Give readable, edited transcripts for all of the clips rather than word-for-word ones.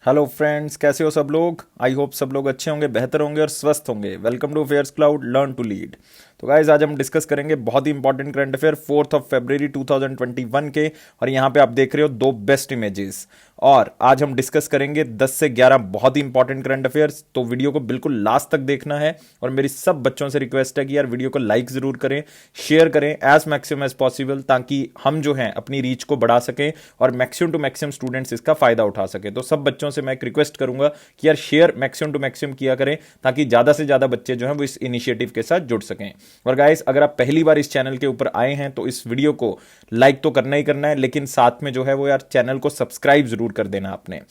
Hello friends, कैसे हो सब लोग। आई होप सब लोग अच्छे होंगे, बेहतर होंगे और स्वस्थ होंगे। Welcome to affairs cloud, learn to lead. तो गाइज आज हम डिस्कस करेंगे बहुत ही इंपॉर्टेंट करंट अफेयर 4 फरवरी 2021 के। और यहाँ पे आप देख रहे हो दो बेस्ट इमेजेस। और आज हम डिस्कस करेंगे 10 से 11 बहुत ही इंपॉर्टेंट करंट अफेयर्स। तो वीडियो को बिल्कुल लास्ट तक देखना है। और मेरी सब बच्चों से रिक्वेस्ट है कि यार वीडियो को लाइक जरूर करें, शेयर करें एज मैक्सिमम एज पॉसिबल, ताकि हम जो हैं अपनी रीच को बढ़ा सकें और मैक्सिमम टू मैक्सिमम स्टूडेंट्स इसका फायदा उठा सके। तो सब बच्चों से मैं एक रिक्वेस्ट करूंगा कि यार शेयर मैक्सिमम टू मैक्सिमम किया करें, ताकि ज्यादा से ज्यादा बच्चे जो हैं वो इस इनिशिएटिव के साथ जुड़ सकें। और गाइस, अगर आप पहली बार इस चैनल के ऊपर आए हैं तो इस वीडियो को लाइक तो करना ही करना है, लेकिन साथ में जो है वो यार चैनल को सब्सक्राइब जरूर कर देना आपने।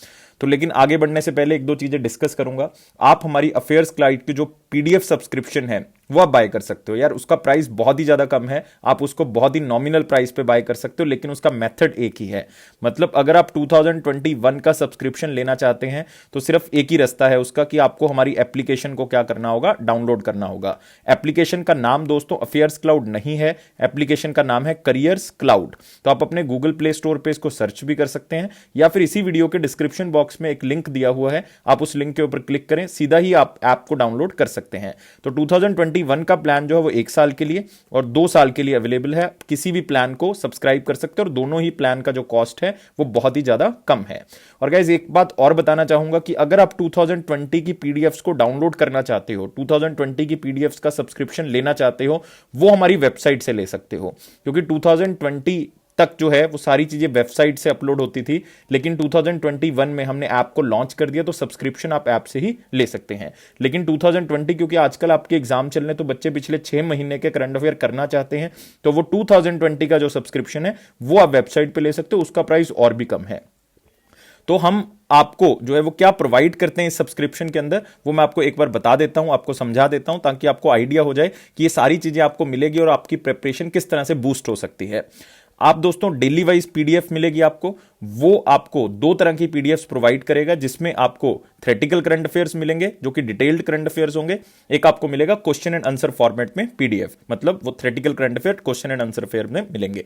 तो लेकिन आगे बढ़ने से पहले एक दो चीजें डिस्कस करूंगा। आप हमारी अफेयर्स क्लाइड की जो पीडीएफ सब्सक्रिप्शन है वो आप बाय कर सकते हो। यार उसका प्राइस बहुत ही ज्यादा कम है, आप उसको बहुत ही नॉमिनल प्राइस पे बाय कर सकते हो, लेकिन उसका मेथड एक ही है। मतलब अगर आप 2021 का सब्सक्रिप्शन लेना चाहते हैं तो सिर्फ एक ही रास्ता है उसका, कि आपको हमारी एप्लीकेशन को क्या करना होगा, डाउनलोड करना होगा। एप्लीकेशन का नाम दोस्तों अफेयर्स क्लाउड नहीं है, एप्लीकेशन का नाम है करियर्स क्लाउड। तो आप अपने गूगल प्ले स्टोर पे इसको सर्च भी कर सकते हैं, या फिर इसी वीडियो के डिस्क्रिप्शन बॉक्स में एक लिंक दिया हुआ है, आप उस लिंक के ऊपर क्लिक करें, सीधा ही आप ऐप को डाउनलोड कर सकते हैं। तो 2021 का प्लान जो है वो 1 साल के लिए और 2 साल के लिए अवेलेबल है। किसी भी प्लान को सब्सक्राइब कर सकते हैं और दोनों ही प्लान का जो कॉस्ट है वो बहुत ही ज्यादा कम है। और गाइज एक बात और बताना चाहूंगा कि अगर आप 2020 की पीडीएफ्स को डाउनलोड करना चाहते हो, 2020 की पीडीएफ्स का सब्सक्रिप्शन लेना चाहते हो, वो हमारी वेबसाइट से ले सकते हो। क्योंकि 2020 तक जो है वो सारी चीजें वेबसाइट से अपलोड होती थी, लेकिन 2021 में हमने ऐप को लॉन्च कर दिया, तो सब्सक्रिप्शन आप ऐप से ही ले सकते हैं। लेकिन 2020 क्योंकि आजकल आपके एग्जाम चल रहे हैं, तो बच्चे पिछले 6 महीने के करंट अफेयर करना चाहते हैं, तो वो 2020 का जो सब्सक्रिप्शन है वो आप वेबसाइट पे ले सकते हो, उसका प्राइस और भी कम है। तो हम आपको जो है वो क्या प्रोवाइड करते हैं इस सब्सक्रिप्शन के अंदर, वो मैं आपको एक बार बता देता हूं, आपको समझा देता हूं, ताकि आपको आइडिया हो जाए कि ये सारी चीजें आपको मिलेगी और आपकी प्रिपरेशन किस तरह से बूस्ट हो सकती है। आप दोस्तों डेली वाइज पीडीएफ मिलेगी आपको। वो आपको 2 तरह की पीडीएफ प्रोवाइड करेगा, जिसमें आपको थ्योरेटिकल करंट अफेयर्स मिलेंगे जो कि डिटेल्ड करंट अफेयर्स होंगे। एक आपको मिलेगा क्वेश्चन एंड आंसर फॉर्मेट में पीडीएफ, मतलब वो theoretical current affair question and answer affair में मिलेंगे।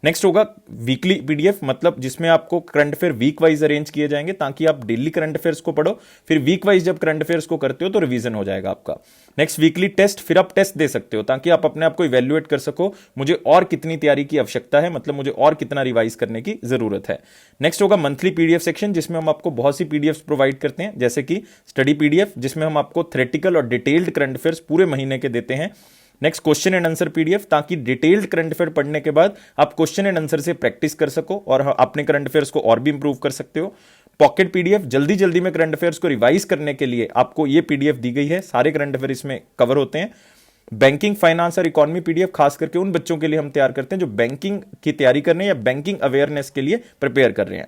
नेक्स्ट होगा वीकली पीडीएफ, मतलब जिसमें आपको current affair week wise arrange किए जाएंगे, ताकि आप डेली करंट अफेयर्स को पढ़ो, फिर वीक वाइज जब करंट अफेयर्स को करते हो तो रिवीजन हो जाएगा आपका। नेक्स्ट वीकली टेस्ट, फिर आप टेस्ट दे सकते हो, ताकि आप अपने आप को इवेल्युएट कर सको, मुझे और कितनी तैयारी की आवश्यकता है, मतलब मुझे और कितना रिवाइज करने की जरूरत है। नेक्स्ट होगा मंथली पीडीएफ सेक्शन, जिसमें हम आपको बहुत सी पीडीएफ प्रोवाइड करते हैं, जैसे कि स्टडी पीडीएफ, जिसमें हम आपको थ्योरेटिकल और डिटेल्ड करंट अफेयर्स पूरे महीने के देते हैं। Next question and answer PDF, ताकि डिटेल्ड करंट अफेयर पढ़ने के बाद आप क्वेश्चन एंड आंसर से प्रैक्टिस कर सको और अपने करंट अफेयर्स को और भी इंप्रूव कर सकते हो। पॉकेट पीडीएफ, जल्दी जल्दी में करंट अफेयर्स को रिवाइज करने के लिए आपको ये पीडीएफ दी गई है, सारे करंट अफेयर इसमें कवर होते हैं। बैंकिंग, फाइनेंस और इकोनॉमी पीडीएफ खास करके उन बच्चों के लिए हम तैयार करते हैं जो बैंकिंग की तैयारी कर रहे हैं या बैंकिंग अवेयरनेस के लिए प्रिपेयर कर रहे हैं।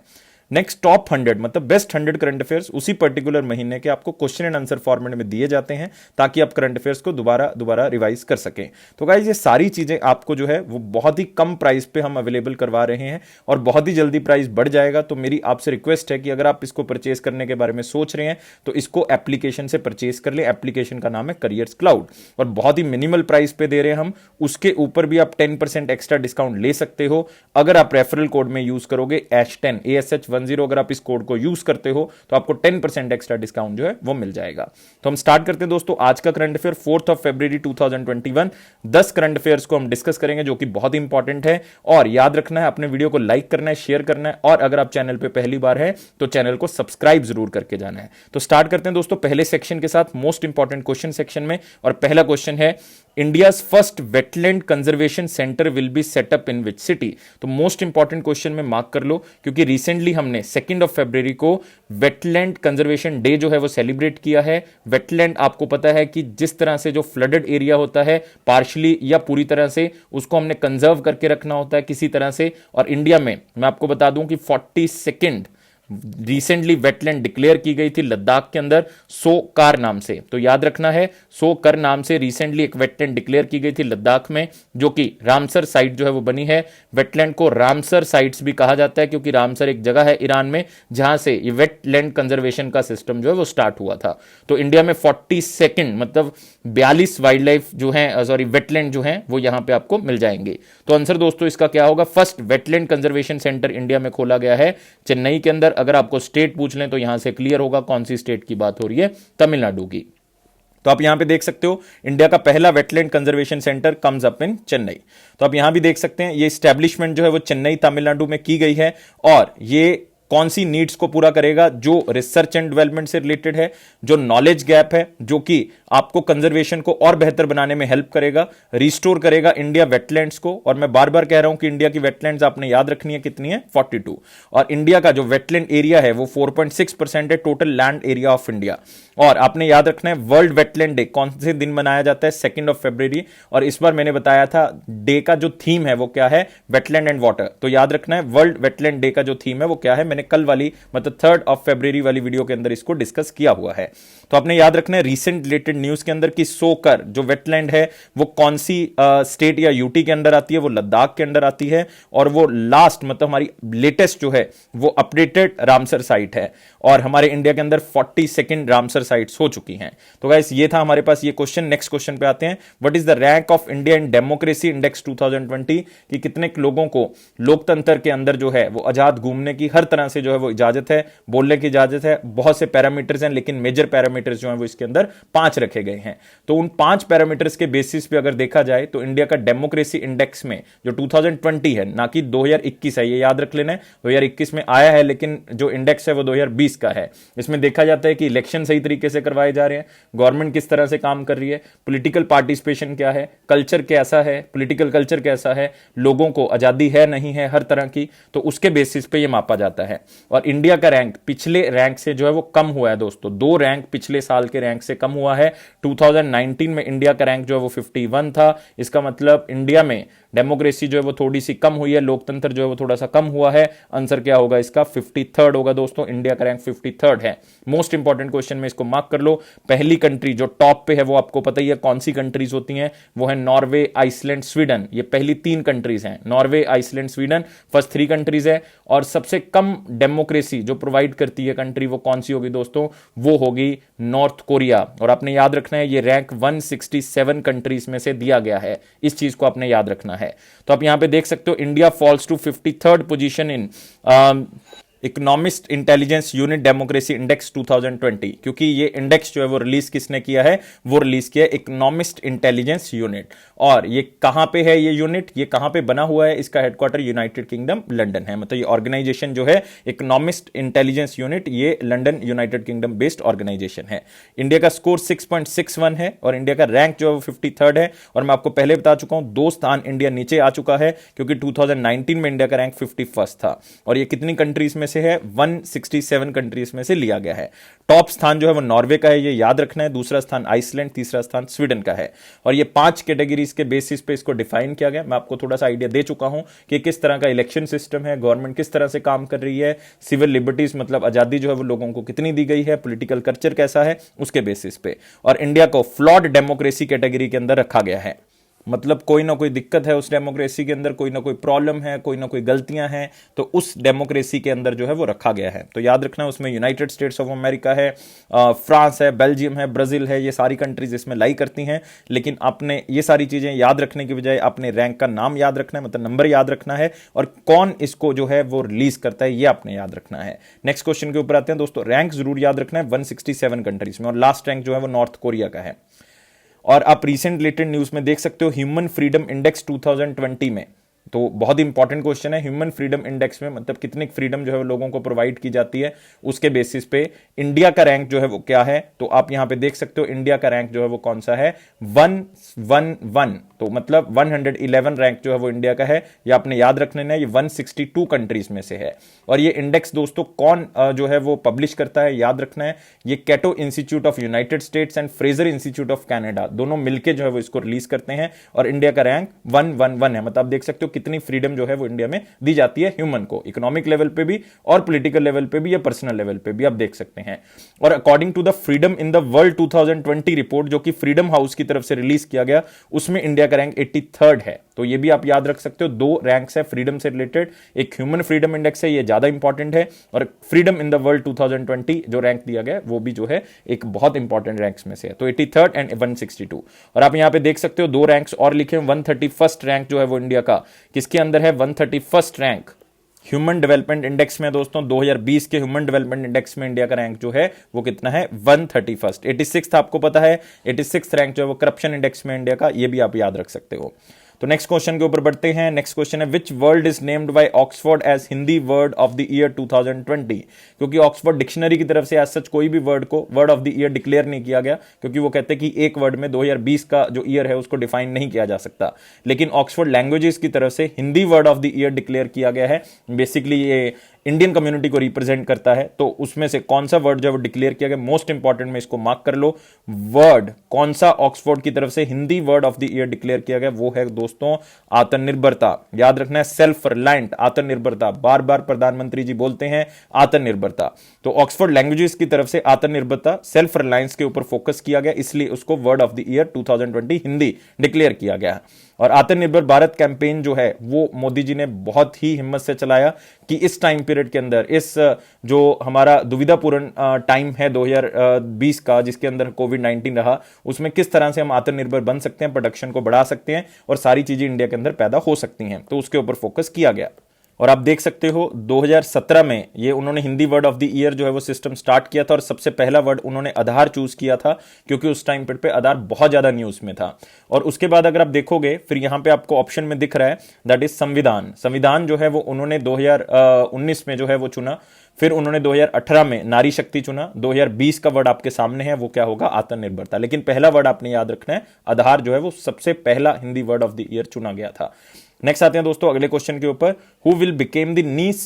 नेक्स्ट टॉप 100, मतलब बेस्ट 100 करंट अफेयर्स उसी पर्टिकुलर महीने के आपको क्वेश्चन एंड आंसर फॉर्मेट में दिए जाते हैं, ताकि आप करंट अफेयर्स को दोबारा रिवाइज कर सकें। तो गाइस ये सारी चीजें आपको जो है वो बहुत ही कम प्राइस पे हम अवेलेबल करवा रहे हैं, और बहुत ही जल्दी प्राइस बढ़ जाएगा। तो मेरी आपसे रिक्वेस्ट है कि अगर आप इसको परचेज करने के बारे में सोच रहे हैं तो इसको एप्लीकेशन से परचेज कर ले। एप्लीकेशन का नाम है करियर्स क्लाउड, और बहुत ही मिनिमल प्राइस पे दे रहे हैं हम। उसके ऊपर भी आप 10% एक्स्ट्रा डिस्काउंट ले सकते हो अगर आप रेफरल कोड में यूज करोगे ASH10 ASH10। अगर आप इस कोड को यूज करते हो तो आपको 10% एक्स्ट्रा डिस्काउंट जो है वो मिल जाएगा। तो हम स्टार्ट करते हैं दोस्तों आज का करंट अफेयर 4 फरवरी 2021। 10 करंट अफेयर्स को हम डिस्कस करेंगे जो कि बहुत इंपॉर्टेंट है, और याद रखना है अपने वीडियो को लाइक करना है, शेयर करना है, और अगर आप चैनल पे पहली बार है तो चैनल को सब्सक्राइब जरूर करके जाना है। तो स्टार्ट करते हैं दोस्तों पहले सेक्शन के साथ, मोस्ट इंपॉर्टेंट क्वेश्चन सेक्शन में। और पहला क्वेश्चन है, India's first wetland conservation centre will be set up in which city. तो मोस्ट इंपॉर्टेंट क्वेश्चन में मार्क कर लो, क्योंकि रिसेंटली हमने 2 फरवरी को वेटलैंड कंजर्वेशन डे जो है वो सेलिब्रेट किया है। वेटलैंड आपको पता है कि जिस तरह से जो फ्लडेड एरिया होता है, पार्शली या पूरी तरह से, उसको हमने कंजर्व करके रखना होता है किसी तरह से। और इंडिया में मैं आपको बता दूं कि 42nd रिसेंटली वेटलैंड डिक्लेयर की गई थी लद्दाख के अंदर, सोकार नाम से। तो याद रखना है, सोकर नाम से रिसेंटली एक वेटलैंड डिक्लेयर की गई थी लद्दाख में, जो कि रामसर साइट जो है वो बनी है। वेटलैंड को रामसर साइट्स भी कहा जाता है, क्योंकि रामसर एक जगह है ईरान में जहां से ये वेटलैंड कंजर्वेशन का सिस्टम जो है वो स्टार्ट हुआ था। तो इंडिया में 42nd मतलब 42 वाइल्ड लाइफ जो है, सॉरी वेटलैंड जो है वो यहां पे आपको मिल जाएंगे। तो आंसर दोस्तों इसका क्या होगा, first wetland conservation centre India में खोला गया है चेन्नई के अंदर, अगर आपको स्टेट पूछ लें तो यहां से क्लियर होगा कौन सी स्टेट की बात हो रही है, तमिलनाडु की। तो आप यहां पे देख सकते हो इंडिया का पहला wetland conservation centre comes up in Chennai. तो आप यहां भी देख सकते हैं ये स्टैब्लिशमेंट जो है वो चेन्नई तमिलनाडु में की गई है, और ये कौन सी नीड्स को पूरा करेगा, जो रिसर्च एंड डेवलपमेंट से रिलेटेड है, जो नॉलेज गैप है, जो कि आपको कंजर्वेशन को और बेहतर बनाने में हेल्प करेगा, रिस्टोर करेगा इंडिया वेटलैंड्स को। और मैं बार बार कह रहा हूं कि इंडिया की वेटलैंड्स आपने याद रखनी है कितनी है, 42। और इंडिया का जो वेटलैंड एरिया है वो 4.6% है total land area of India. और आपने याद रखना है वर्ल्ड वेटलैंड डे कौन से दिन मनाया जाता है, 2 फरवरी। और इस बार मैंने बताया था डे का जो थीम है वो क्या है, वेटलैंड एंड वाटर। तो याद रखना है वर्ल्ड वेटलैंड डे का जो थीम है वो क्या है, मैंने कल वाली मतलब 3 फरवरी वाली वीडियो के अंदर इसको डिस्कस किया हुआ है। तो आपने याद रखना है रीसेंट रिलेटेड न्यूज के अंदर कि सोकर जो वेटलैंड है वो कौन सी स्टेट या यूटी के अंदर आती है, वो लद्दाख के अंदर आती है। और वो लास्ट मतलब हमारी लेटेस्ट जो है वो अपडेटेड रामसर साइट है, और हमारे इंडिया के अंदर 42nd रामसर साइट्स हो चुकी हैं। तो गाइस ये था हमारे पास ये क्वेश्चन। नेक्स्ट क्वेश्चन पे आते हैं, what is the rank of India in democracy Index 2020, कि कितने लोगों को लोकतंत्र के अंदर जो है वो आजाद घूमने की हर तरह से जो है वो इजाजत है, बोलने की इजाजत है। बहुत से पैरामीटर्स हैं, लेकिन मेजर पैरामीटर्स जो है वो इसके अंदर 5 रखे गए हैं। तो उन 5 पैरामीटर्स के बेसिस पे अगर देखा जाए तो इंडिया का डेमोक्रेसी इंडेक्स में जो 2020 है, ना कि 2021 है, ये याद रख लेना है। 2021 में आया है, लेकिन जो इंडेक्स है वो 2020 का है। इसमें देखा जाता है कि इलेक्शन सही तरीके से करवाए जा रहे हैं, गवर्नमेंट किस तरह से काम कर रही है, पॉलिटिकल पार्टिसिपेशन क्या है, कल्चर कैसा है, पॉलिटिकल कल्चर कैसा है, लोगों को आजादी है नहीं है हर तरह की। तो उसके बेसिस पे ये मापा जाता है। और इंडिया का रैंक पिछले रैंक से जो है वो कम हुआ है दोस्तों, 2 रैंक पिछले साल के रैंक से कम हुआ है। 2019 में इंडिया का रैंक जो है वो 51 था। इसका मतलब इंडिया में डेमोक्रेसी जो है वो थोड़ी सी कम हुई है, लोकतंत्र जो है वो थोड़ा सा कम हुआ है। आंसर क्या होगा इसका, 53rd होगा दोस्तों। इंडिया का रैंक 53rd है। मोस्ट इंपॉर्टेंट क्वेश्चन में इसको मार्क कर लो। पहली कंट्री जो टॉप पे है वो आपको पता ही है कौन सी कंट्रीज होती हैं, वो है नॉर्वे, आइसलैंड, स्वीडन। ये पहली 3 कंट्रीज हैं, Norway, Iceland, Sweden, first 3 countries है। और सबसे कम डेमोक्रेसी जो प्रोवाइड करती है कंट्री वो कौन सी होगी दोस्तों, वो होगी नॉर्थ कोरिया। और आपने याद रखना है ये रैंक 167 कंट्रीज में से दिया गया है, इस चीज को आपने याद रखना है। तो आप यहां पे देख सकते हो India falls to 53rd position in Economist Intelligence Unit Democracy Index 2020, क्योंकि ये इंडेक्स जो है वो रिलीज किसने किया है, वो रिलीज किया है इकोनॉमिस्ट इंटेलिजेंस यूनिट। और ये कहां पे है ये यूनिट, ये कहां पे बना हुआ है, इसका हेडक्वार्टर यूनाइटेड किंगडम लंदन है। मतलब ये ऑर्गेनाइजेशन जो है इकोनॉमिस्ट इंटेलिजेंस यूनिट, ये London United Kingdom based organisation है। इंडिया का स्कोर 6.61 है और इंडिया का रैंक जो है वो 53rd है। और मैं आपको पहले बता चुका हूं 2 स्थान इंडिया नीचे आ चुका है, क्योंकि 2019 में इंडिया का रैंक 51st था। और ये कितनी कंट्रीज में से है, 167 कंट्रीज में से लिया गया है। टॉप स्थान जो है वो नॉर्वे का है, ये याद रखना है। दूसरा स्थान आइसलैंड, तीसरा स्थान स्वीडन का है। और ये 5 कैटेगरीज के बेसिस पे इसको डिफाइन किया गया। मैं आपको थोड़ा सा आइडिया दे चुका हूं कि किस तरह का इलेक्शन सिस्टम है, गवर्नमेंट किस तरह से काम कर रही है, सिविल लिबर्टीज मतलब आजादी जो है वो लोगों को कितनी दी गई है, पॉलिटिकल कल्चर कैसा है, उसके बेसिस पे। और इंडिया को फ्लॉड डेमोक्रेसी कैटेगरी के अंदर रखा गया है। मतलब कोई ना कोई दिक्कत है उस डेमोक्रेसी के अंदर, कोई ना कोई प्रॉब्लम है, कोई ना कोई गलतियां हैं, तो उस डेमोक्रेसी के अंदर जो है वो रखा गया है। तो याद रखना उसमें यूनाइटेड स्टेट्स ऑफ अमेरिका है, फ्रांस है, बेल्जियम है, ब्राजील है, ये सारी कंट्रीज इसमें लाई करती हैं। लेकिन आपने ये सारी चीजें याद रखने की बजाय अपने रैंक का नाम याद रखना है, मतलब नंबर याद रखना है, और कौन इसको जो है वो रिलीज करता है ये आपने याद रखना है। नेक्स्ट क्वेश्चन के ऊपर आते हैं दोस्तों। रैंक जरूर याद रखना है 167 कंट्रीज में, और लास्ट रैंक जो है वो नॉर्थ कोरिया का है। और आप रीसेंट रिलेटेड न्यूज में देख सकते हो ह्यूमन फ्रीडम इंडेक्स 2020 में, तो बहुत इंपॉर्टेंट क्वेश्चन है। ह्यूमन फ्रीडम इंडेक्स में मतलब कितनी फ्रीडम जो है वो लोगों को प्रोवाइड की जाती है, उसके बेसिस पे इंडिया का रैंक जो है वो क्या है। तो आप यहां पे देख सकते हो इंडिया का रैंक जो है वो कौन सा है, 111। तो मतलब 111 रैंक जो है वो इंडिया का है। ये आपने याद रखने ना, ये 162 कंट्रीज में से है। और ये इंडेक्स दोस्तों कौन जो है वो पब्लिश करता है, याद रखना है, ये Cato institute of United States and Fraser institute of Canada, दोनों मिलकर जो है वो इसको रिलीज करते हैं। और इंडिया का रैंक 111 है। मतलब आप देख सकते हो कितनी फ्रीडम जो है वो इंडिया में दी जाती है ह्यूमन को, इकोनॉमिक लेवल पे भी और पॉलिटिकल लेवल पे भी या पर्सनल लेवल पे भी, आप देख सकते हैं। और according to the Freedom in the World 2020 report, जो कि फ्रीडम हाउस की तरफ से रिलीज किया गया, उसमें इंडिया का रैंक 83rd है। तो ये भी आप याद रख सकते हो। 2 रैंक्स है फ्रीडम से रिलेटेड, एक ह्यूमन फ्रीडम इंडेक्स है, ये ज्यादा इंपॉर्टेंट है, और फ्रीडम इन द वर्ल्ड 2020 जो रैंक दिया गया वो भी जो है एक बहुत इंपॉर्टेंट रैंक्स में से है। तो 83rd एंड 162। और आप यहां पे देख सकते हो 2 रैंक्स और लिखे हैं। 131st रैंक जो है वो इंडिया का किसके अंदर है, 131st rank human development index में दोस्तों 2020 के ह्यूमन डेवलपमेंट इंडेक्स में इंडिया का रैंक जो है वो कितना है 131st 86th आपको पता है 86th रैंक जो है वो करप्शन इंडेक्स में इंडिया का, ये भी आप याद रख सकते हो। तो नेक्स्ट क्वेश्चन के ऊपर बढ़ते हैं। नेक्स्ट क्वेश्चन है which word is named by Oxford as Hindi word of the year 2020। क्योंकि ऑक्सफोर्ड डिक्शनरी की तरफ से एज सच कोई भी वर्ड को word of the year declare नहीं किया गया, क्योंकि वो कहते हैं कि एक वर्ड में 2020 का जो ईयर है उसको डिफाइन नहीं किया जा सकता, लेकिन ऑक्सफोर्ड लैंग्वेजेस की तरफ से Hindi word of the year declare किया गया है। बेसिकली ये इंडियन कम्युनिटी को रिप्रेजेंट करता है, तो उसमें से कौन सा वर्ड जो है वो डिक्लेयर किया गया, मोस्ट इंपॉर्टेंट में इसको मार्क कर लो। वर्ड कौन सा ऑक्सफोर्ड की तरफ से Hindi word of the year declare किया गया, वो है दोस्तों आत्मनिर्भरता। याद रखना है, सेल्फ रिलायंट, आत्मनिर्भरता, बार बार प्रधानमंत्री जी बोलते हैं आत्मनिर्भरता। तो ऑक्सफोर्ड लैंग्वेजेस की तरफ से आत्मनिर्भरता, सेल्फ रिलायंस के ऊपर फोकस किया गया, इसलिए उसको word of the year 2020 Hindi declare किया गया। और आत्मनिर्भर भारत कैंपेन जो है वो मोदी जी ने बहुत ही हिम्मत से चलाया कि इस टाइम पीरियड के अंदर, इस जो हमारा दुविधापूर्ण टाइम है 2020 का, जिसके अंदर कोविड-19 रहा, उसमें किस तरह से हम आत्मनिर्भर बन सकते हैं, प्रोडक्शन को बढ़ा सकते हैं और सारी चीजें इंडिया के अंदर पैदा हो सकती हैं, तो उसके ऊपर फोकस किया गया। और आप देख सकते हो 2017 में ये उन्होंने Hindi word of the year जो है वो सिस्टम स्टार्ट किया था, और सबसे पहला वर्ड उन्होंने आधार चूज किया था, क्योंकि उस टाइम पे आधार बहुत ज्यादा न्यूज में था। और उसके बाद अगर आप देखोगे, फिर यहां पे आपको ऑप्शन में दिख रहा है दैट इज संविधान। संविधान जो है वो उन्होंने 2019 में जो है वो चुना, फिर उन्होंने 2018 में नारी शक्ति चुना, 2020 का वर्ड आपके सामने है, वो क्या होगा, आत्मनिर्भरता। लेकिन पहला वर्ड आपने याद रखना है, आधार जो है वो सबसे पहला Hindi word of the year चुना गया था। नेक्स्ट आते हैं दोस्तों अगले क्वेश्चन के ऊपर। Who will became the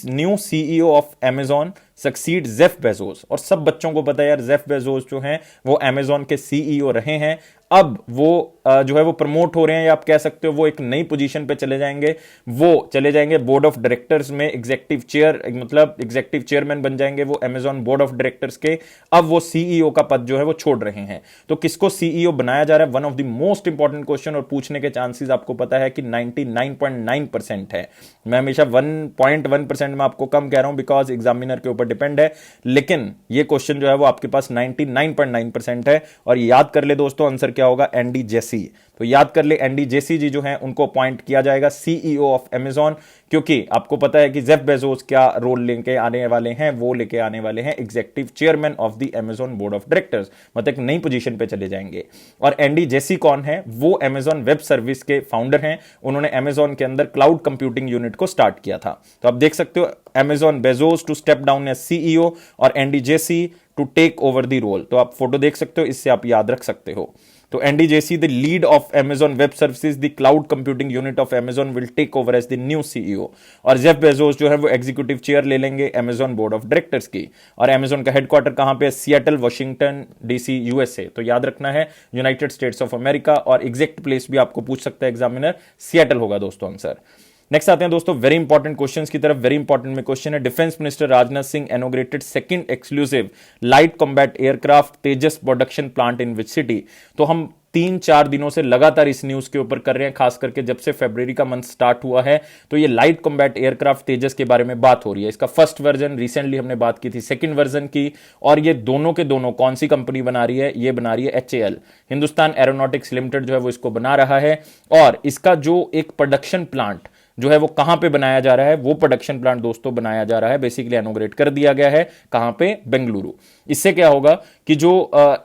new CEO of Amazon succeed Jeff Bezos. और सब बच्चों को पता है यार, जेफ बेजोस जो हैं वो अमेजॉन के सीईओ रहे हैं, अब वो जो है वो प्रमोट हो रहे हैं, या आप कह सकते हो वो एक नई पोजीशन पे चले जाएंगे। वो चले जाएंगे बोर्ड ऑफ डायरेक्टर्स में, एग्जीक्यूटिव चेयर, मतलब एग्जीक्यूटिव चेयरमैन बन जाएंगे वो अमेजॉन बोर्ड ऑफ डायरेक्टर्स के। अब वो सीईओ का पद जो है वो छोड़ रहे हैं, तो किसको सीईओ बनाया जा रहा है, one of the most important question, और पूछने के चांसेस आपको पता है कि 99.9% है। मैं हमेशा 1.1% में आपको कम कह रहा हूं, बिकॉज एग्जामिनर के ऊपर डिपेंड है, लेकिन ये क्वेश्चन जो है वो आपके पास 99.9% है। और याद कर ले दोस्तों, आंसर क्या होगा, एंडी जेसी। तो याद कर ले, एंडी जेसी जी जो हैं उनको अपॉइंट किया जाएगा सीईओ ऑफ अमेजॉन, क्योंकि आपको पता है कि जेफ बेजोस क्या रोल लेके आने वाले हैं, वो लेके आने वाले हैं executive chairman of the Amazon board of directors, मतलब एक नई पोजीशन पे चले जाएंगे। और एंडी जेसी कौन है, वो अमेजॉन वेब सर्विस के फाउंडर हैं, उन्होंने अमेजॉन के अंदर क्लाउड कंप्यूटिंग यूनिट को स्टार्ट किया था। तो आप देख सकते हो, Amazon Bezos to step down as CEO और Andy Jassy to take over the role. तो आप फोटो देख सकते हो, इससे आप याद रख सकते हो। तो Andy Jassy the lead of Amazon Web Services, the cloud computing unit of Amazon will take over as the new CEO. और जेफ बेजोस जो है वो एग्जीक्यूटिव चेयर ले लेंगे अमेजॉन बोर्ड ऑफ डायरेक्टर्स की। और अमेजॉन का हेडक्वार्टर कहां पे है, सिएटल वाशिंगटन डीसी यूएसए। तो याद रखना है यूनाइटेड स्टेट्स ऑफ अमेरिका, और एग्जैक्ट प्लेस भी आपको पूछ सकता है एग्जामिनर, सिएटल होगा दोस्तों आंसर। नेक्स्ट आते हैं दोस्तों वेरी इंपॉर्टेंट क्वेश्चंस की तरफ। वेरी इंपॉर्टेंट में क्वेश्चन है, defence minister Rajnath Singh inaugurated second exclusive light combat aircraft Tejas production plant in which city. तो हम 3-4 दिनों से लगातार इस न्यूज के ऊपर कर रहे हैं, खास करके जब से फरवरी का मंथ स्टार्ट हुआ है, तो ये लाइट कॉम्बैट एयरक्राफ्ट तेजस के बारे में बात हो रही है। इसका फर्स्ट वर्जन रिसेंटली हमने बात की थी, सेकंड वर्जन की, और ये दोनों के दोनों कौन सी कंपनी बना रही है, ये बना रही है HAL, हिंदुस्तान एरोनॉटिक्स लिमिटेड जो है वो इसको बना रहा है। और इसका जो एक प्रोडक्शन प्लांट जो है वो कहां पे बनाया जा रहा है, वो प्रोडक्शन प्लांट दोस्तों बनाया जा रहा है, बेसिकली इनॉग्रेट कर दिया गया है, कहां पे, बेंगलुरु। इससे क्या होगा कि जो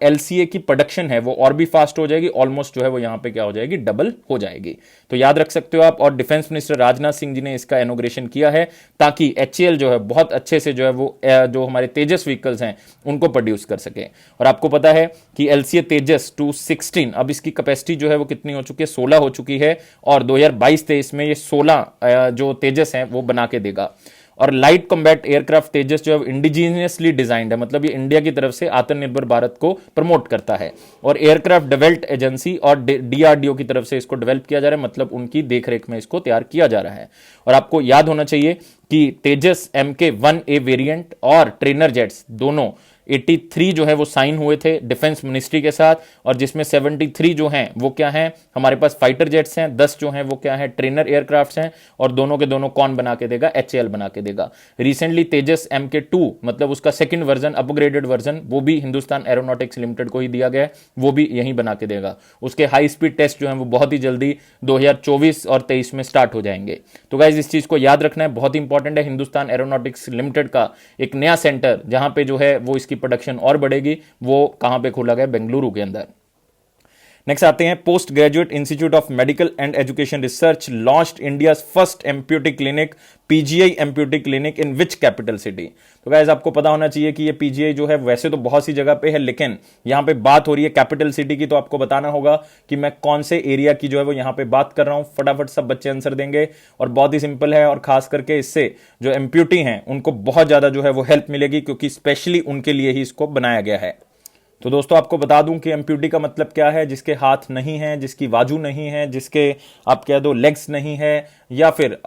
LCA की प्रोडक्शन है वो और भी फास्ट हो जाएगी, ऑलमोस्ट जो है वो यहां पे क्या हो जाएगी, डबल हो जाएगी। तो याद रख सकते हो आप। और डिफेंस मिनिस्टर राजनाथ सिंह जी ने इसका इनॉग्रेशन किया है, ताकि HAL जो है बहुत अच्छे से जो है वो जो हमारे तेजस व्हीकल्स हैं उनको प्रोड्यूस कर सके। और आपको पता है कि LCA तेजस 216 अब इसकी कैपेसिटी जो है वो कितनी हो चुकी है, 16 हो चुकी है, और 2022-23 में ये 16 जो तेजस हैं वो बना के देगा। और लाइट कॉम्बैट एयरक्राफ्ट तेजस जो है इंडिजीनियसली डिजाइंड है, मतलब ये इंडिया की तरफ से आत्मनिर्भर भारत को प्रमोट करता है। और एयरक्राफ्ट डेवलप्ड एजेंसी और DRDO की तरफ से इसको डेवलप किया जा रहा है, मतलब उनकी देखरेख में इसको तैयार किया जा रहा है। और आपको याद होना चाहिए कि तेजस MK-1A वेरिएंट और ट्रेनर जेट्स दोनों 83 जो है वो साइन हुए थे डिफेंस मिनिस्ट्री के साथ, और जिसमें 73 जो हैं वो क्या हैं, हमारे पास फाइटर जेट्स हैं, 10 जो हैं वो क्या हैं, ट्रेनर एयरक्राफ्ट्स हैं, और दोनों के दोनों कौन बना के देगा, HAL बना के देगा। रिसेंटली तेजस MK-2 मतलब उसका सेकंड वर्जन, अपग्रेडेड वर्जन, वो भी हिंदुस्तान एरोनॉटिक्स लिमिटेड को ही दिया गया है, वो भी यहीं बना के देगा। उसके हाई स्पीड टेस्ट जो है वो बहुत ही जल्दी 2024 और 23 में स्टार्ट हो जाएंगे। तो गाइज इस चीज को याद रखना है, बहुत इंपॉर्टेंट इंपॉर्टेंट है, हिंदुस्तान एरोनॉटिक्स लिमिटेड का एक नया सेंटर जहां पे जो है वो इसकी प्रोडक्शन और बढ़ेगी, वो कहां पे खोला गया, बेंगलुरु के अंदर। नेक्स्ट आते हैं, post graduate institute of medical and education research launched India first amputee clinic, PGI amputee clinic in which capital city. तो गाइस आपको पता होना चाहिए कि ये पीजीआई जो है वैसे तो बहुत सी जगह पे है, लेकिन यहां पे बात हो रही है कैपिटल सिटी की, तो आपको बताना होगा कि मैं कौन से एरिया की जो है वो यहां पे बात कर रहा हूं। फटाफट सब बच्चे आंसर देंगे और बहुत ही सिंपल है, और खास करके इससे जो एम्प्यूटी हैं उनको बहुत ज्यादा जो है वो हेल्प मिलेगी, क्योंकि स्पेशली उनके लिए ही इसको बनाया गया है। तो दोस्तों आपको बता दूं कि एम्प्यूटी का मतलब क्या है, जिसके हाथ नहीं है, जिसकी बाजू नहीं है, जिसके आप कह दो लेग्स नहीं है, या फिर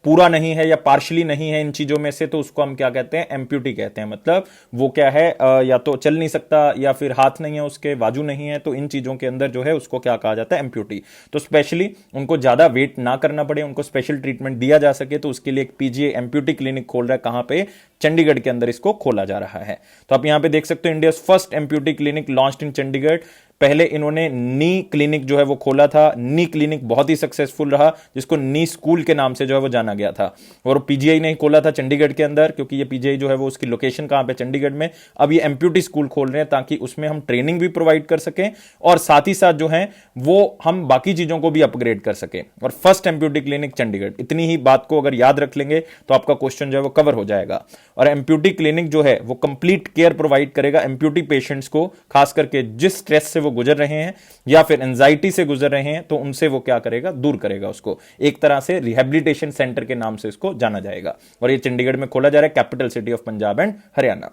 पूरा नहीं है या पार्शली नहीं है इन चीजों में से, तो उसको हम क्या कहते हैं, एम्प्यूटी कहते हैं। मतलब वो क्या है, या तो चल नहीं सकता, या फिर हाथ नहीं है उसके, बाजू नहीं है, तो इन चीजों के अंदर जो है उसको क्या कहा जाता है, एम्प्यूटी। तो स्पेशली उनको ज्यादा वेट ना करना पड़े, उनको स्पेशल ट्रीटमेंट दिया जा सके, तो उसके लिए एक पीजीआई एम्प्यूटी क्लिनिक खोल रहा है। कहां पे, चंडीगढ़ के अंदर इसको खोला जा रहा है। तो आप यहां पे देख सकते हो, India first amputee clinic launched in Chandigarh. पहले इन्होंने नी क्लिनिक जो है वो खोला था, नी क्लिनिक बहुत ही सक्सेसफुल रहा, जिसको नी स्कूल के नाम से जो है वो जाना गया था। और पीजीआई ने खोला था चंडीगढ़ के अंदर, क्योंकि ये पीजीआई जो है वो उसकी लोकेशन कहां पे, चंडीगढ़ में। अब ये एम्प्यूटी स्कूल खोल रहे हैं ताकि उसमें हम ट्रेनिंग भी प्रोवाइड कर सकें, और साथ ही साथ जो है वो हम बाकी चीजों को भी अपग्रेड कर सकें। और फर्स्ट एम्प्यूटी क्लिनिक चंडीगढ़, इतनी ही बात को अगर याद रख लेंगे तो आपका क्वेश्चन जो है वो कवर हो जाएगा। और एम्प्यूटी क्लिनिक जो है वो कंप्लीट केयर प्रोवाइड करेगा एम्प्यूटी पेशेंट्स को, खास करके जिस स्ट्रेस से वो गुजर रहे हैं या फिर एंजाइटी से गुजर रहे हैं, तो उनसे वो क्या करेगा, दूर करेगा उसको। एक तरह से रिहेबिलिटेशन सेंटर के नाम से इसको जाना जाएगा, और ये चंडीगढ़ में खोला जा रहा है, capital city of Punjab and Haryana.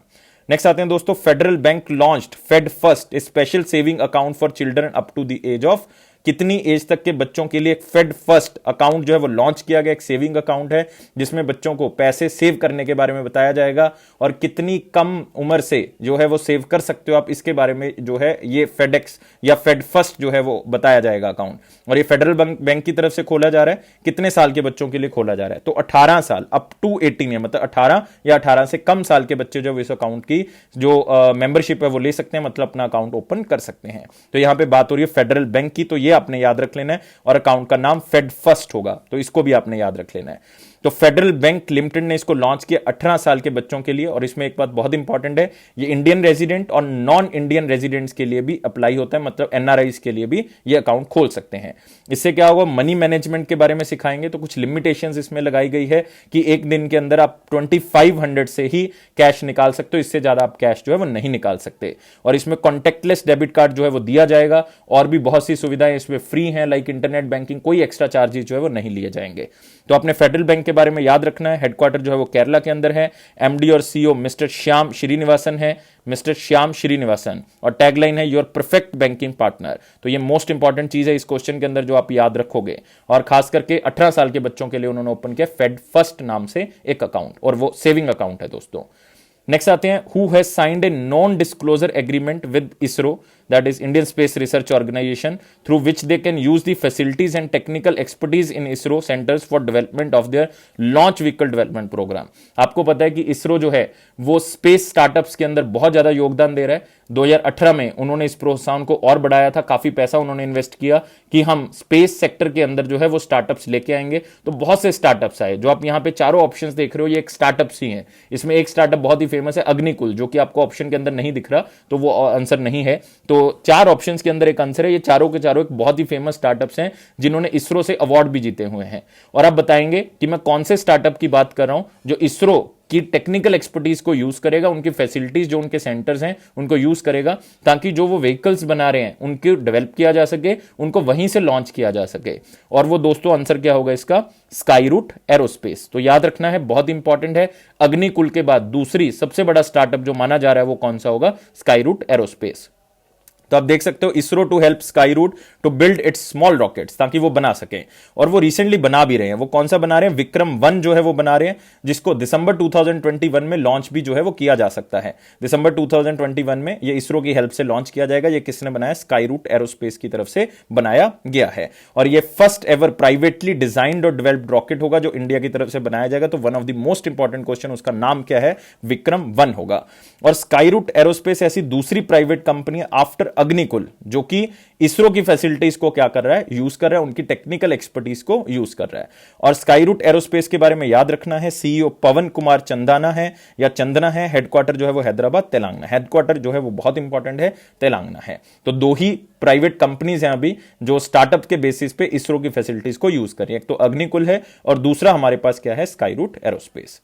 Next आते हैं दोस्तों, Federal Bank launched Fed First special saving account for children up to the age of, कितनी एज तक के बच्चों के लिए एक फेड फर्स्ट अकाउंट जो है वो लॉन्च किया गया। एक सेविंग अकाउंट है जिसमें बच्चों को पैसे सेव करने के बारे में बताया जाएगा, और कितनी कम उम्र से जो है वो सेव कर सकते हो आप, इसके बारे में जो है ये फेडेक्स या फेड फर्स्ट जो है वो बताया जाएगा अकाउंट। और ये फेडरल बैंक की तरफ से खोला जा रहा है। कितने साल के बच्चों के लिए खोला जा रहा है, तो 18 साल अप टू 18 है, मतलब 18 या 18 से कम साल के बच्चे जो इस अकाउंट की जो मेंबरशिप है वो ले सकते हैं, मतलब अपना अकाउंट ओपन कर सकते हैं। तो यहां पे बात हो रही है फेडरल बैंक की, तो ये आपने याद रख लेना है, और अकाउंट का नाम फेड फर्स्ट होगा, तो इसको भी आपने याद रख लेना है। तो फेडरल बैंक लिमिटेड ने इसको लॉन्च किया 18 साल के बच्चों के लिए, और इसमें एक बात बहुत इंपॉर्टेंट है, ये इंडियन रेजिडेंट और नॉन इंडियन रेजिडेंट्स के लिए भी अप्लाई होता है, मतलब एनआरआईज के लिए भी ये अकाउंट खोल सकते हैं। इससे क्या होगा, मनी मैनेजमेंट के बारे में सिखाएंगे। तो कुछ लिमिटेशंस इसमें लगाई गई है कि एक दिन के अंदर आप 2500 से ही कैश निकाल सकते हो, इससे ज्यादा आप कैश जो है वो नहीं निकाल सकते। और इसमें कॉन्टेक्टलेस डेबिट कार्ड जो है वो दिया जाएगा, और भी बहुत सी सुविधाएं इसमें फ्री हैं, लाइक इंटरनेट बैंकिंग, कोई एक्स्ट्रा चार्जेस जो है वो नहीं लिए जाएंगे। तो आपने फेडरल बैंक के बारे में याद रखना है। हेडक्वार्टर जो है वो केरला के अंदर है। एमडी और सीईओ मिस्टर श्याम श्रीनिवासन है, मिस्टर श्याम श्रीनिवासन, और टैगलाइन है योर परफेक्ट बैंकिंग पार्टनर। तो ये मोस्ट इंपॉर्टेंट चीज है इस क्वेश्चन के अंदर जो आप याद रखोगे। और खास करके 18 साल के बच्चों के लिए उन्होंने ओपन किया फेड फर्स्ट नाम से एक अकाउंट, और वो सेविंग अकाउंट है दोस्तों। नेक्स्ट आते हैं, who has signed a non disclosure agreement with ISRO, that is Indian Space Research Organization, through which they can use the facilities and technical expertise in ISRO centers for development of their launch vehicle development program। आपको पता है कि इसरो जो है वो space startups के अंदर बहुत ज्यादा योगदान दे रहा है। 2018 में उन्होंने इस प्रोत्साहन को और बढ़ाया था, काफी पैसा उन्होंने इन्वेस्ट किया कि हम स्पेस सेक्टर के अंदर जो है वो स्टार्टअप्स लेके आएंगे। तो बहुत से स्टार्टअप्स आए, जो आप यहाँ पे चारों ऑप्शंस देख रहे हो, ये एक स्टार्टअप्स ही है। इसमें एक स्टार्टअप बहुत ही फेमस है, अग्निकुल, जो कि आपको ऑप्शन के अंदर नहीं दिख रहा, तो वो आंसर नहीं है। तो 4 ऑप्शंस के अंदर एक आंसर है। ये चारों के चारों एक बहुत ही फेमस स्टार्टअप्स हैं, जिन्होंने इसरो से अवार्ड भी जीते हुए हैं। और आप बताएंगे कि मैं कौन से स्टार्टअप की बात कर रहा हूं जो इसरो की टेक्निकल एक्सपर्टीज को यूज करेगा, उनकी फैसिलिटीज जो उनके सेंटर्स हैं उनको यूज करेगा, ताकि जो वो व्हीकल्स बना रहे हैं उनको डेवलप किया जा सके, उनको वहीं से लॉन्च किया जा सके। और वो दोस्तों आंसर क्या होगा इसका, स्काईरूट एरोस्पेस। तो याद रखना है, बहुत इंपॉर्टेंट है। अग्निकुल के बाद दूसरी सबसे बड़ा स्टार्टअप जो माना जा रहा है वो कौन सा होगा, स्काईरूट एरोस्पेस। तो आप देख सकते हो, ISRO to help Skyroot to build its small rockets, ताकि वो बना सके। और वो रिसेंटली बना भी रहे हैं। वो कौन सा बना रहे हैं, विक्रम 1 जो है वो बना रहे हैं, जिसको दिसंबर 2021 में लॉन्च भी जो है वो किया जा सकता है। दिसंबर 2021 में ये इसरो की हेल्प से लॉन्च किया जाएगा। ये किसने बनाया, स्काईरूट एरोस्पेस की तरफ से बनाया गया है। और ये फर्स्ट एवर प्राइवेटली डिजाइंड और डेवलप्ड रॉकेट होगा जो इंडिया की तरफ से बनाया जाएगा। तो one of the most important question, उसका नाम क्या है, विक्रम 1 होगा। और स्काईरूट एरोस्पेस ऐसी दूसरी प्राइवेट कंपनी आफ्टर अग्निकुल, जो कि इसरो की फैसिलिटीज को क्या कर रहा है, यूज कर रहा है, उनकी टेक्निकल एक्सपर्टीज को यूज कर रहा है। और स्काईरूट एरोस्पेस के बारे में याद रखना है, सीईओ पवन कुमार चंदाना है या चंदना है, हेडक्वार्टर जो है वो हैदराबाद तेलंगाना, हेडक्वार्टर जो है वो बहुत इंपॉर्टेंट है, तेलंगाना है। तो दो ही प्राइवेट कंपनीज हैं अभी जो स्टार्टअप के बेसिस पे इसरो की फैसिलिटीज को यूज कर रही है, एक तो अग्निकुल है और दूसरा हमारे पास क्या है, स्काईरूट एरोस्पेस।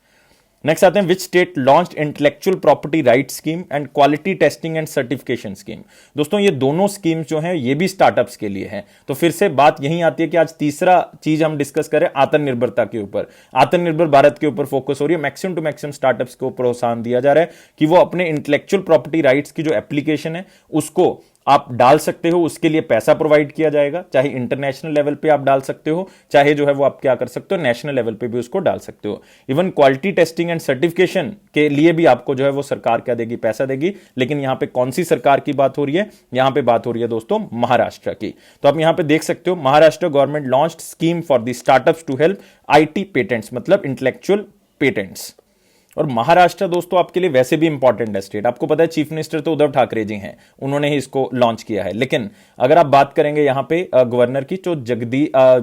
नेक्स्ट आते हैं, which state launched intellectual property right scheme and quality testing and certification scheme. दोस्तों ये दोनों स्कीम्स जो हैं ये भी स्टार्टअप्स के लिए हैं। तो फिर से बात यही आती है कि आज तीसरा चीज हम डिस्कस करें आत्मनिर्भरता के ऊपर, आत्मनिर्भर भारत के ऊपर फोकस हो रही है। मैक्सिमम टू मैक्सिमम स्टार्टअप्स को प्रोत्साहन दिया जा रहा है कि वो अपने इंटेलेक्चुअल प्रॉपर्टी राइट्स की जो एप्लीकेशन है उसको आप डाल सकते हो, उसके लिए पैसा प्रोवाइड किया जाएगा, चाहे इंटरनेशनल लेवल पे आप डाल सकते हो, चाहे जो है वो आप क्या कर सकते हो, नेशनल लेवल पे भी उसको डाल सकते हो। Even quality testing and certification के लिए भी आपको जो है वो सरकार क्या देगी, पैसा देगी। लेकिन यहां पे कौन सी सरकार की बात हो रही है, यहां पे बात हो रही है दोस्तों महाराष्ट्र की। तो आप यहां पे देख सकते हो, Maharashtra government launched scheme for the startups to help IT patents, मतलब इंटेलेक्चुअल पेटेंट्स। और महाराष्ट्र दोस्तों आपके लिए वैसे भी इंपॉर्टेंट है स्टेट, आपको पता है चीफ मिनिस्टर तो उद्धव ठाकरे जी हैं, उन्होंने ही इसको लॉन्च किया है। लेकिन अगर आप बात करेंगे यहां पे गवर्नर की, जो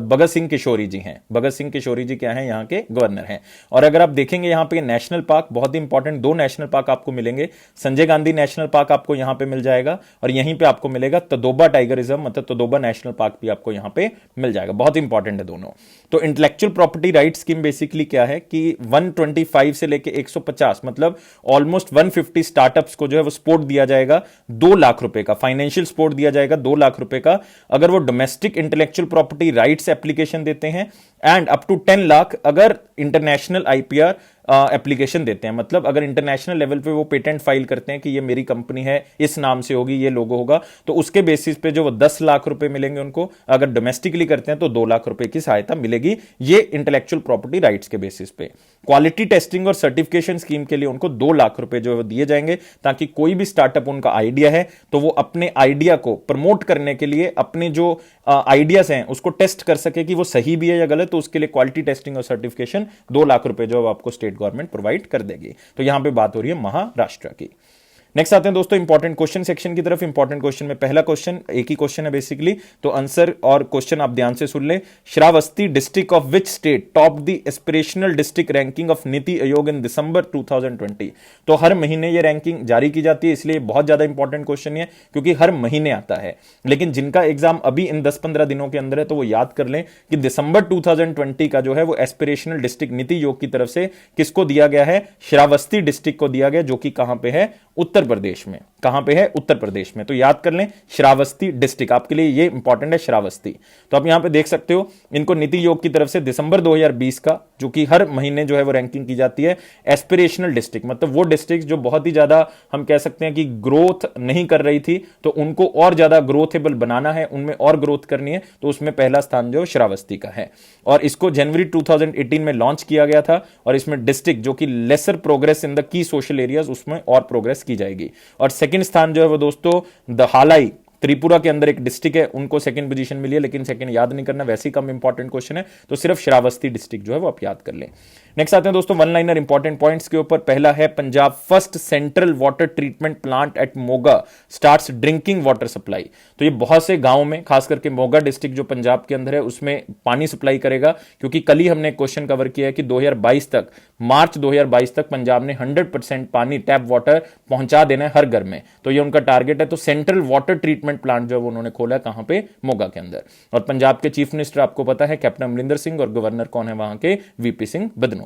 भगत सिंह किशोरी जी हैं, भगत सिंह किशोरी जी क्या हैं, यहाँ के गवर्नर हैं। और अगर आप देखेंगे यहाँ पे नेशनल पार्क बहुत इंपॉर्टेंट, दो नेशनल पार्क आपको मिलेंगे, संजय गांधी नेशनल पार्क आपको यहां पे मिल जाएगा और यहीं पे आपको मिलेगा तदोबा टाइगर रिजर्व, मतलब तदोबा नेशनल पार्क भी आपको यहां पे मिल जाएगा, बहुत इंपॉर्टेंट है दोनों। तो intellectual property right scheme basically क्या है कि 125 से लेके 150 मतलब ऑलमोस्ट 150 स्टार्टअप्स को जो है वो सपोर्ट दिया जाएगा, 2 लाख रुपए का फाइनेंशियल सपोर्ट दिया जाएगा, 2 लाख रुपए का, अगर वो domestic intellectual property rights application देते हैं, एंड अप टू 10 लाख अगर इंटरनेशनल आईपीआर एप्लीकेशन देते हैं। मतलब अगर इंटरनेशनल लेवल पे वो पेटेंट फाइल करते हैं कि ये मेरी कंपनी है, इस नाम से होगी, ये लोगो होगा, तो उसके बेसिस पे जो वो 10 लाख रुपए मिलेंगे उनको। अगर डोमेस्टिकली करते हैं तो 2 लाख रुपए की सहायता मिलेगी, ये इंटेलेक्चुअल प्रॉपर्टी राइट्स के बेसिस पे। क्वालिटी टेस्टिंग और सर्टिफिकेशन स्कीम के लिए उनको 2 लाख रुपए जो है दिए जाएंगे, ताकि कोई भी स्टार्टअप उनका आइडिया है तो वो अपने आइडिया को प्रमोट करने के लिए अपने जो आइडियाज हैं उसको टेस्ट कर सके कि वो सही भी है या गलत। तो उसके लिए क्वालिटी टेस्टिंग और सर्टिफिकेशन 2 लाख रुपए जो आपको स्टेट गवर्नमेंट प्रोवाइड कर देगी। तो यहां पे बात हो रही है महाराष्ट्र की। नेक्स्ट आते हैं दोस्तों इंपॉर्टेंट क्वेश्चन सेक्शन की तरफ। इंपॉर्टेंट क्वेश्चन में पहला क्वेश्चन एक ही क्वेश्चन है बेसिकली, तो आंसर और क्वेश्चन आप ध्यान से सुन ले। Shravasti district of which state top the aspirational district ranking of NITI Aayog इन दिसंबर 2020। तो हर महीने ये रैंकिंग जारी की जाती है, इसलिए बहुत ज्यादा इंपॉर्टेंट क्वेश्चन है क्योंकि हर महीने आता है। लेकिन जिनका एग्जाम अभी इन 10-15 दिनों के अंदर है तो वो याद कर लें कि दिसंबर 2020 का जो है वो एस्पिरेशनल डिस्ट्रिक्ट नीति आयोग की तरफ से किसको दिया गया है, श्रावस्ती डिस्ट्रिक्ट को दिया गया, जो कि कहां पे है, उत्तर प्रदेश में। कहां पे है, उत्तर प्रदेश में। तो याद कर लें श्रावस्ती डिस्ट्रिक्ट, आपके लिए ये इंपॉर्टेंट है श्रावस्ती। तो आप यहां पे देख सकते हो इनको नीति आयोग की तरफ से दिसंबर 2020 का, जो कि हर महीने जो है वो रैंकिंग की जाती है, एस्पिरेशनल डिस्ट्रिक्ट मतलब वो डिस्ट्रिक्ट जो बहुत ही ज्यादा हम कह सकते हैं कि ग्रोथ नहीं कर रही थी, तो उनको और ज्यादा ग्रोथेबल बनाना है, उनमें और ग्रोथ करनी है, तो उसमें पहला स्थान जो श्रावस्ती का है। और इसको जनवरी 2018 में लॉन्च किया गया था और इसमें डिस्ट्रिक्ट जो कि lesser progress in the key social areas, उसमें और प्रोग्रेस की जाएगी। और सेकंड स्थान जो है वो दोस्तों दहालाई त्रिपुरा के अंदर एक डिस्ट्रिक्ट है, उनको सेकंड पोजीशन मिली है, लेकिन सेकंड याद नहीं करना, वैसे ही कम इंपॉर्टेंट क्वेश्चन है, तो सिर्फ श्रावस्ती डिस्ट्रिक्ट जो है वो आप याद कर लें। नेक्स्ट आते हैं दोस्तों वन लाइनर इंपॉर्टेंट पॉइंट्स के ऊपर। पहला है Punjab first central water treatment plant at Moga starts drinking water supply. तो ये बहुत से गांव में, खास करके मोगा डिस्ट्रिक्ट जो पंजाब के अंदर है, उसमें पानी सप्लाई करेगा, क्योंकि कल ही हमने क्वेश्चन कवर किया है कि 2022 तक, मार्च 2022 तक पंजाब ने 100% पानी टैप वाटर पहुंचा देना है हर घर में, तो ये उनका टारगेट है। तो सेंट्रल वाटर ट्रीटमेंट प्लांट जो उन्होंने खोला है कहां पे, मोगा के अंदर। और पंजाब के चीफ मिनिस्टर आपको पता है कैप्टन अमरिंदर सिंह, और गवर्नर कौन है वहां के, VP Singh Badnore.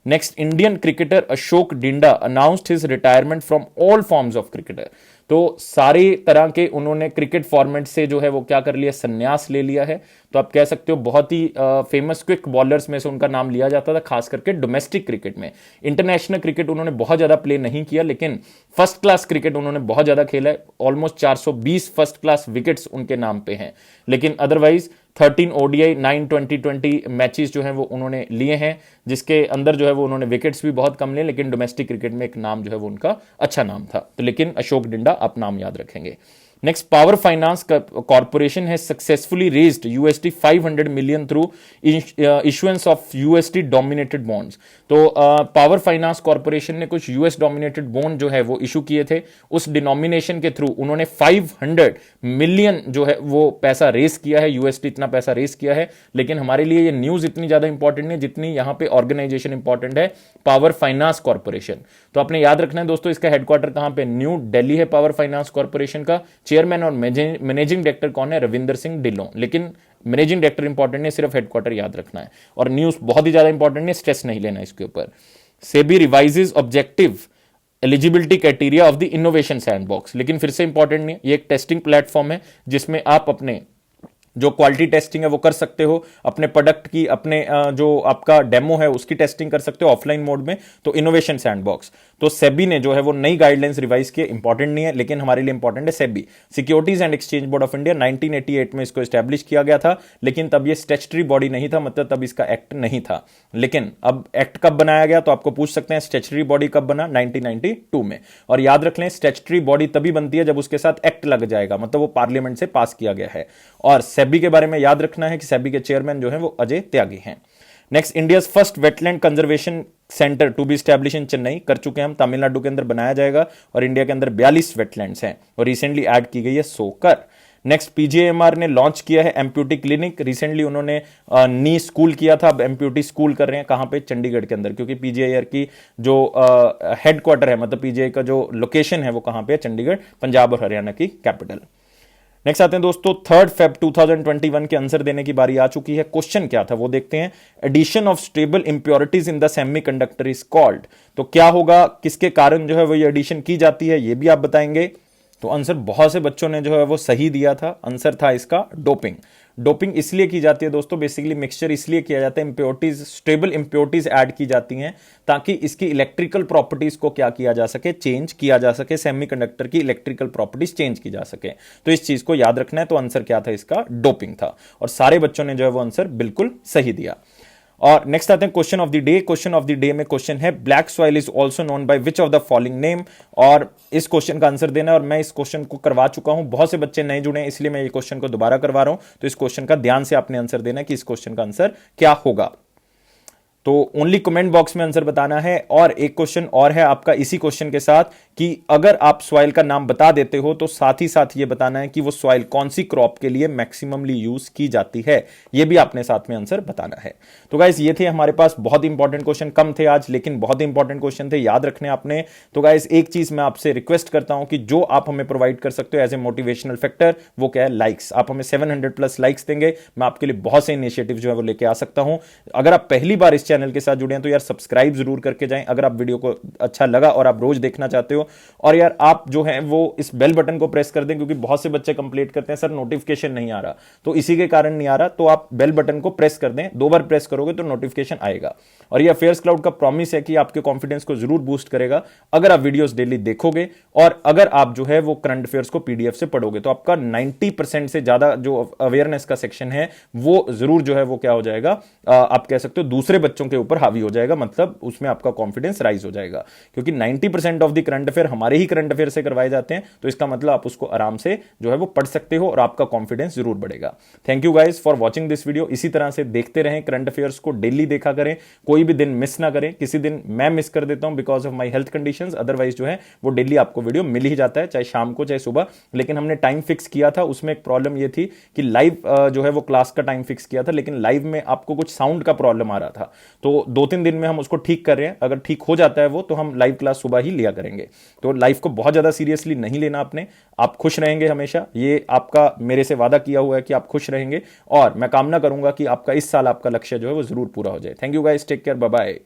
Next, Indian cricketer Ashok Dinda announced his retirement from all forms of cricketer. तो सारे तरह के उन्होंने क्रिकेट फॉर्मेट से जो है वो क्या कर लिया, संन्यास ले लिया है। तो आप कह सकते हो बहुत ही फेमस क्विक बॉलर्स में से उनका नाम लिया जाता था, खास करके डोमेस्टिक क्रिकेट में। इंटरनेशनल क्रिकेट उन्होंने बहुत ज्यादा प्ले नहीं किया, लेकिन फर्स्ट क्लास क्रिकेट उन्होंने बहुत ज्यादा खेला है। ऑलमोस्ट 420 फर्स्ट क्लास विकेट्स उनके नाम पे हैं। लेकिन अदरवाइज 13 ओडीआई 9 2020 मैचेस जो हैं वो उन्होंने लिए हैं, जिसके अंदर जो है वो उन्होंने विकेट्स भी बहुत कम लिए, लेकिन डोमेस्टिक क्रिकेट में एक नाम जो है वो उनका अच्छा नाम था। तो लेकिन अशोक डिंडा आप नाम याद रखेंगे। Next, power finance corporation has successfully raised USD 500 million through issuance of USD dominated bonds. तो पावर फाइनेंस कॉर्पोरेशन ने कुछ US डोमिनेटेड बॉन्ड जो है वो इशू किए थे, उस डिनोमिनेशन के थ्रू उन्होंने 500 मिलियन जो है वो पैसा रेस किया है, USD इतना पैसा रेस किया है। लेकिन हमारे लिए ये न्यूज इतनी ज्यादा इंपॉर्टेंट नहीं जितनी यहां पे ऑर्गेनाइजेशन इंपॉर्टेंट है, पावर फाइनेंस कॉर्पोरेशन। तो आपने याद रखना है दोस्तों, इसका हेडक्वार्टर कहां पे, न्यू दिल्ली है पावर फाइनेंस कॉर्पोरेशन का। चेयरमैन और मैनेजिंग डायरेक्टर कौन है, रविंदर सिंह ढिल्लों। लेकिन मैनेजिंग डायरेक्टर इंपॉर्टेंट नहीं, सिर्फ हेडक्वार्टर याद रखना है। और न्यूज बहुत ही ज्यादा इंपॉर्टेंट है, स्ट्रेस नहीं लेना इसके ऊपर। SEBI revises objective eligibility criteria of the innovation sandbox. लेकिन फिर से इंपॉर्टेंट नहीं, ये एक टेस्टिंग प्लेटफॉर्म है जिसमें आप अपने जो क्वालिटी टेस्टिंग है वो कर सकते हो, अपने प्रोडक्ट की, अपने जो आपका डेमो है उसकी टेस्टिंग कर सकते हो ऑफलाइन मोड में। तो इनोवेशन सैंडबॉक्स, तो सेबी ने जो है वो नई गाइडलाइंस रिवाइज किए, इंपॉर्टेंट नहीं है लेकिन हमारे लिए इंपॉर्टेंट है। SEBI, securities and exchange board of India, 1988 में इसको एस्टैब्लिश किया गया था, लेकिन तब ये स्टैट्यूटरी बॉडी नहीं था, मतलब तब इसका एक्ट नहीं था। लेकिन अब एक्ट कब बनाया गया, तो आपको पूछ सकते हैं स्टैट्यूटरी बॉडी कब बना, 1992 में। और याद रख लें, स्टैट्यूटरी बॉडी तभी बनती है जब उसके साथ एक्ट लग जाएगा, मतलब वो पार्लियामेंट से पास किया गया है। और सेबी के बारे में याद रखना है कि सेबी के चेयरमैन जो है वो अजय त्यागी हैं। Next, India's first wetland conservation centre to be establish in Chennai, कर चुके हैं हम, तमिलनाडु के अंदर बनाया जाएगा। और इंडिया के अंदर 42 वेटलैंड्स हैं और रिसेंटली ऐड की गई है सोकर। नेक्स्ट, पीजीआईएमआर ने लॉन्च किया है एम्प्यूटी क्लिनिक। रिसेंटली उन्होंने नी स्कूल किया था, अब एम्प्यूटी स्कूल कर रहे हैं। कहां पे, चंडीगढ़ के अंदर, क्योंकि पीजीआईआर की जो हेडक्वार्टर है, मतलब पीजीआई का जो लोकेशन है वो कहां पे है, चंडीगढ़, पंजाब और हरियाणा की कैपिटल। नेक्स्ट आते हैं दोस्तों, 3 Feb 2021 के आंसर देने की बारी आ चुकी है। क्वेश्चन क्या था वो देखते हैं। Addition of stable impurities in the semiconductor is called. तो क्या होगा, किसके कारण जो है वो ये एडिशन की जाती है, ये भी आप बताएंगे। तो आंसर बहुत से बच्चों ने जो है वो सही दिया था, आंसर था इसका डोपिंग। डोपिंग इसलिए की जाती है दोस्तों, बेसिकली मिक्सचर इसलिए किया जाता है, इंप्योरिटीज, स्टेबल इंप्योरिटीज ऐड की जाती हैं ताकि इसकी इलेक्ट्रिकल प्रॉपर्टीज को क्या किया जा सके, चेंज किया जा सके, सेमीकंडक्टर की इलेक्ट्रिकल प्रॉपर्टीज चेंज की जा सके। तो इस चीज को याद रखना है। तो आंसर क्या था इसका, डोपिंग था। और सारे बच्चों ने जो है वो आंसर बिल्कुल सही दिया। और नेक्स्ट आते हैं question of the day. Question of the day में क्वेश्चन है, black soil is also known by which of the following name. और इस क्वेश्चन का आंसर देना है। और मैं इस क्वेश्चन को करवा चुका हूं, बहुत से बच्चे नए जुड़े हैं इसलिए मैं ये क्वेश्चन को दोबारा करवा रहा हूं। तो इस क्वेश्चन का ध्यान से आपने आंसर देना है कि इस क्वेश्चन का आंसर क्या होगा। तो ओनली कमेंट बॉक्स में आंसर बताना है। और एक क्वेश्चन और है आपका इसी क्वेश्चन के साथ, कि अगर आप सॉइल का नाम बता देते हो तो साथ ही साथ ये बताना है कि वो सॉइल कौन सी क्रॉप के लिए मैक्सिममली यूज की जाती है, ये भी आपने साथ में आंसर बताना है। तो गाइस ये थे हमारे पास बहुत इंपॉर्टेंट क्वेश्चन, कम थे आज लेकिन बहुत इंपॉर्टेंट क्वेश्चन थे, याद रखने आपने। तो गाइस एक चीज मैं आपसे रिक्वेस्ट करता हूं कि जो आप हमें प्रोवाइड कर सकते हो एज ए मोटिवेशनल फैक्टर, वो क्या है, लाइक्स। आप हमें 700+ लाइक्स देंगे, मैं आपके लिए बहुत से इनिशिएटिव जो है वो लेके आ सकता हूं। अगर आप पहली बार इस चैनल के साथ जुड़े हैं तो यार सब्सक्राइब जरूर करके जाएं, अगर आप वीडियो को अच्छा लगा और आप रोज देखना चाहते हो। और यार आप जो है वो इस बेल बटन को प्रेस कर दें, क्योंकि बहुत से बच्चे कंप्लीट करते हैं सर नोटिफिकेशन नहीं आ रहा, तो इसी के कारण नहीं आ रहा। तो आप बेल बटन को प्रेस कर दें, 2 बार प्रेस करोगे तो नोटिफिकेशन आएगा। और ये अफेयर्स क्लाउड का प्रॉमिस है कि आपके कॉन्फिडेंस को जरूर बूस्ट करेगा अगर आप वीडियोस डेली देखोगे और अगर आप जो है वो करंट अफेयर्स को पीडीएफ से पढ़ोगे। तो आपका 90% से ज्यादा जो अवेयरनेस का सेक्शन है वो जरूर जो है वो क्या हो जाएगा, आप कह सकते हो दूसरे बच्चों के ऊपर हावी हो जाएगा, मतलब उसमें आपका कॉन्फिडेंस राइज हो जाएगा। क्योंकि 90% ऑफ द करंट अफेयर हमारे ही करंट अफेयर से करवाए जाते हैं, तो इसका मतलब आप उसको आराम से जो है वो पढ़ सकते हो और आपका कॉन्फिडेंस जरूर बढ़ेगा। Thank you guys for watching this video. इसी तरह से देखते रहें, करंट अफेयर्स को डेली देखा करें, कोई भी दिन मिस ना करें। किसी दिन मैं मिस कर देता हूं because of my health conditions, otherwise जो है वो डेली आपको वीडियो मिल ही जाता है, चाहे शाम को चाहे सुबह। लेकिन हमने टाइम फिक्स किया था, उसमें एक प्रॉब्लम ये थी कि लाइव जो है वो क्लास का टाइम फिक्स किया था, लेकिन लाइव में आपको कुछ साउंड का प्रॉब्लम आ रहा था। तो 2-3 दिन में हम उसको ठीक कर रहे हैं, अगर ठीक हो जाता है वो तो हम लाइव क्लास सुबह ही लिया करेंगे। तो लाइव को बहुत ज्यादा सीरियसली नहीं लेना आपने, आप खुश रहेंगे हमेशा, ये आपका मेरे से वादा किया हुआ है कि आप खुश रहेंगे। और मैं कामना करूंगा कि आपका इस साल आपका लक्ष्य जो है वो जरूर पूरा हो जाए। Thank you guys, take care, bye bye.